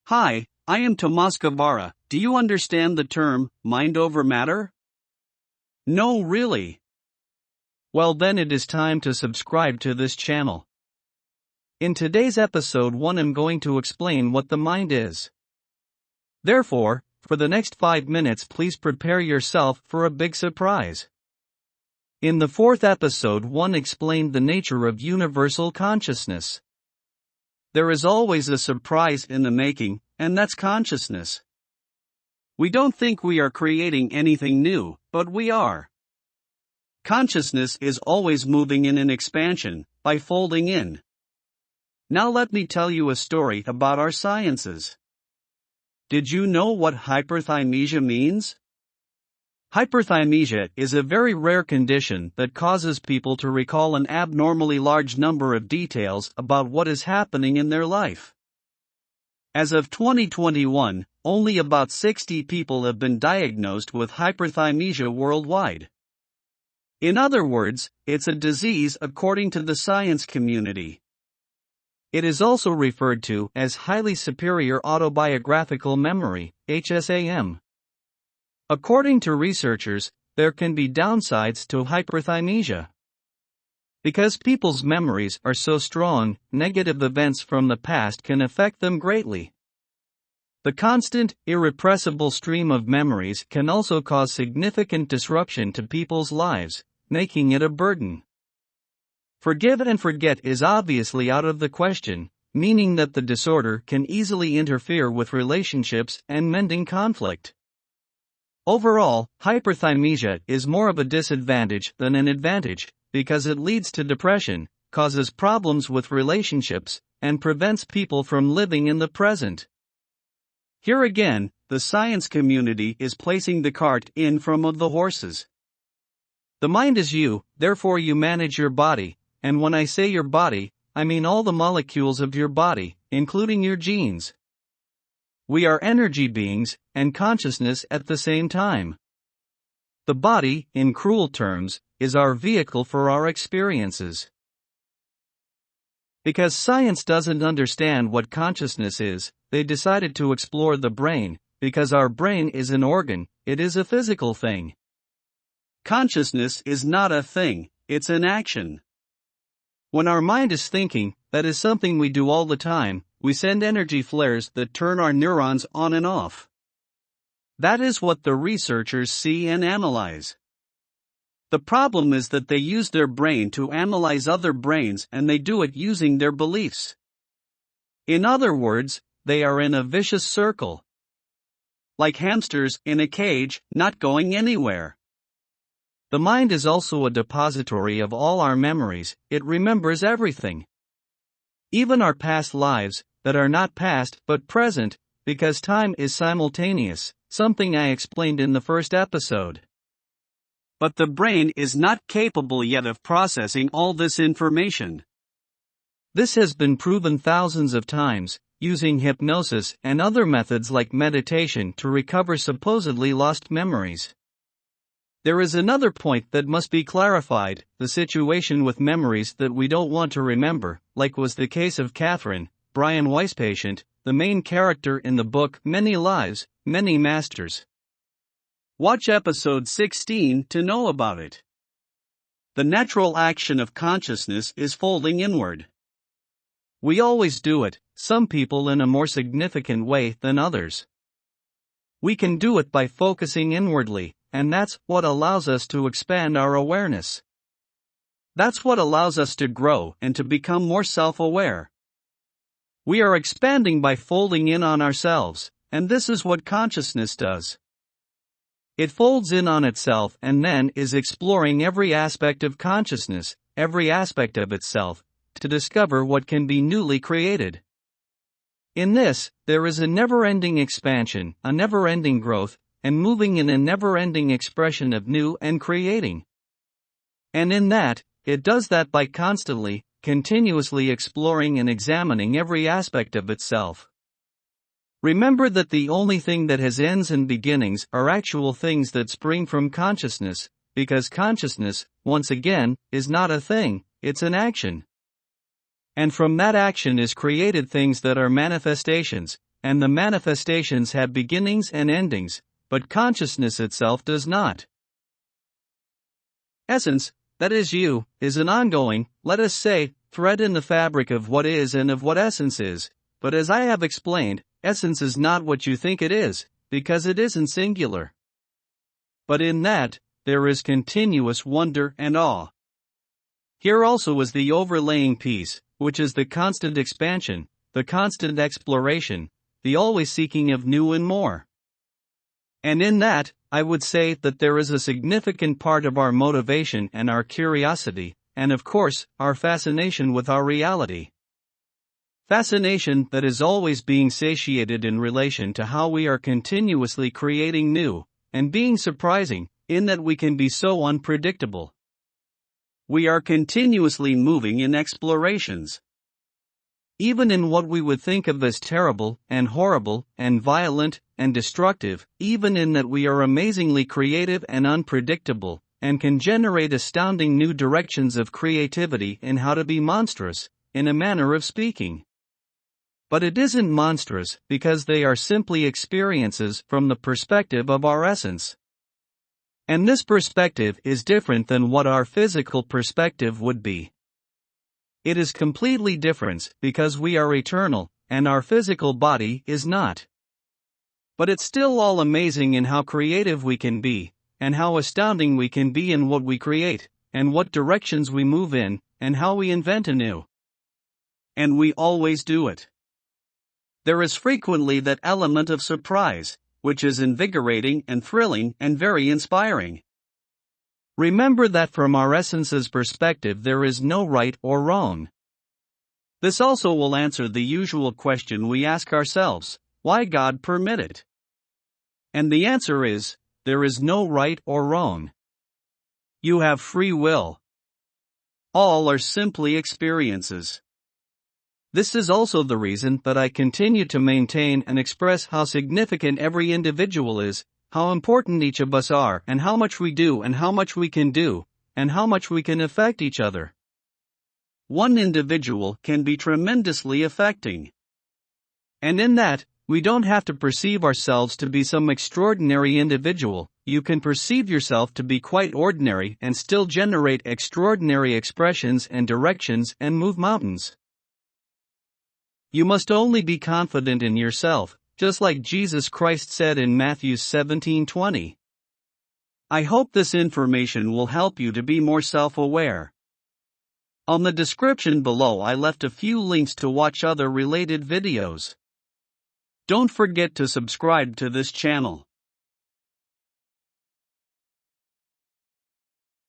Hi, I am Tomas Guevara. Do you understand the term, mind over matter? No, really. Well, then it is time to subscribe to this channel. In today's episode 1, I'm going to explain what the mind is. Therefore, for the next 5 minutes, please prepare yourself for a big surprise. In the 4th episode 1 explained the nature of universal consciousness. There is always a surprise in the making, and that's consciousness. We don't think we are creating anything new, but we are. Consciousness is always moving in an expansion, by folding in. Now let me tell you a story about our sciences. Did you know what hyperthymesia means? Hyperthymesia is a very rare condition that causes people to recall an abnormally large number of details about what is happening in their life. As of 2021, only about 60 people have been diagnosed with hyperthymesia worldwide. In other words, it's a disease according to the science community. It is also referred to as highly superior autobiographical memory, HSAM. According to researchers, there can be downsides to hyperthymesia. Because people's memories are so strong, negative events from the past can affect them greatly. The constant, irrepressible stream of memories can also cause significant disruption to people's lives, making it a burden. Forgive and forget is obviously out of the question, meaning that the disorder can easily interfere with relationships and mending conflict. Overall, hyperthymesia is more of a disadvantage than an advantage, because it leads to depression, causes problems with relationships, and prevents people from living in the present. Here again, the science community is placing the cart in front of the horses. The mind is you, therefore you manage your body, and when I say your body, I mean all the molecules of your body, including your genes. We are energy beings, and consciousness at the same time. The body, in cruel terms, is our vehicle for our experiences. Because science doesn't understand what consciousness is, they decided to explore the brain, because our brain is an organ, it is a physical thing. Consciousness is not a thing, it's an action. When our mind is thinking, that is something we do all the time, we send energy flares that turn our neurons on and off. That is what the researchers see and analyze. The problem is that they use their brain to analyze other brains, and they do it using their beliefs. In other words, they are in a vicious circle. Like hamsters in a cage, not going anywhere. The mind is also a depository of all our memories, it remembers everything. Even our past lives, that are not past but present, because time is simultaneous, something I explained in the first episode. But the brain is not capable yet of processing all this information. This has been proven thousands of times, using hypnosis and other methods like meditation to recover supposedly lost memories. There is another point that must be clarified, the situation with memories that we don't want to remember, like was the case of Catherine, Brian Weiss patient, the main character in the book Many Lives, Many Masters. Watch episode 16 to know about it. The natural action of consciousness is folding inward. We always do it, some people in a more significant way than others. We can do it by focusing inwardly, and that's what allows us to expand our awareness. That's what allows us to grow and to become more self-aware. We are expanding by folding in on ourselves, and this is what consciousness does. It folds in on itself and then is exploring every aspect of consciousness, every aspect of itself, to discover what can be newly created. In this, there is a never-ending expansion, a never-ending growth, and moving in a never-ending expression of new and creating. And in that, it does that by constantly, continuously exploring and examining every aspect of itself. Remember that the only thing that has ends and beginnings are actual things that spring from consciousness, because consciousness, once again, is not a thing, it's an action. And from that action is created things that are manifestations, and the manifestations have beginnings and endings, but consciousness itself does not. Essence, that is you, is an ongoing, let us say, thread in the fabric of what is and of what essence is, but as I have explained, essence is not what you think it is, because it isn't singular. But in that, there is continuous wonder and awe. Here also is the overlaying piece, which is the constant expansion, the constant exploration, the always seeking of new and more. And in that, I would say that there is a significant part of our motivation and our curiosity, and of course, our fascination with our reality. Fascination that is always being satiated in relation to how we are continuously creating new, and being surprising, in that we can be so unpredictable. We are continuously moving in explorations. Even in what we would think of as terrible, and horrible, and violent, and destructive, even in that we are amazingly creative and unpredictable, and can generate astounding new directions of creativity in how to be monstrous, in a manner of speaking. But it isn't monstrous because they are simply experiences from the perspective of our essence. And this perspective is different than what our physical perspective would be. It is completely different because we are eternal, and our physical body is not. But it's still all amazing in how creative we can be, and how astounding we can be in what we create, and what directions we move in, and how we invent anew. And we always do it. There is frequently that element of surprise, which is invigorating and thrilling and very inspiring. Remember that from our essence's perspective there is no right or wrong. This also will answer the usual question we ask ourselves, why God permit it? And the answer is, there is no right or wrong. You have free will. All are simply experiences. This is also the reason that I continue to maintain and express how significant every individual is, how important each of us are, and how much we do and how much we can do, and how much we can affect each other. One individual can be tremendously affecting. And in that, we don't have to perceive ourselves to be some extraordinary individual. You can perceive yourself to be quite ordinary and still generate extraordinary expressions and directions and move mountains. You must only be confident in yourself, just like Jesus Christ said in Matthew 17:20. I hope this information will help you to be more self-aware. On the description below I left a few links to watch other related videos. Don't forget to subscribe to this channel.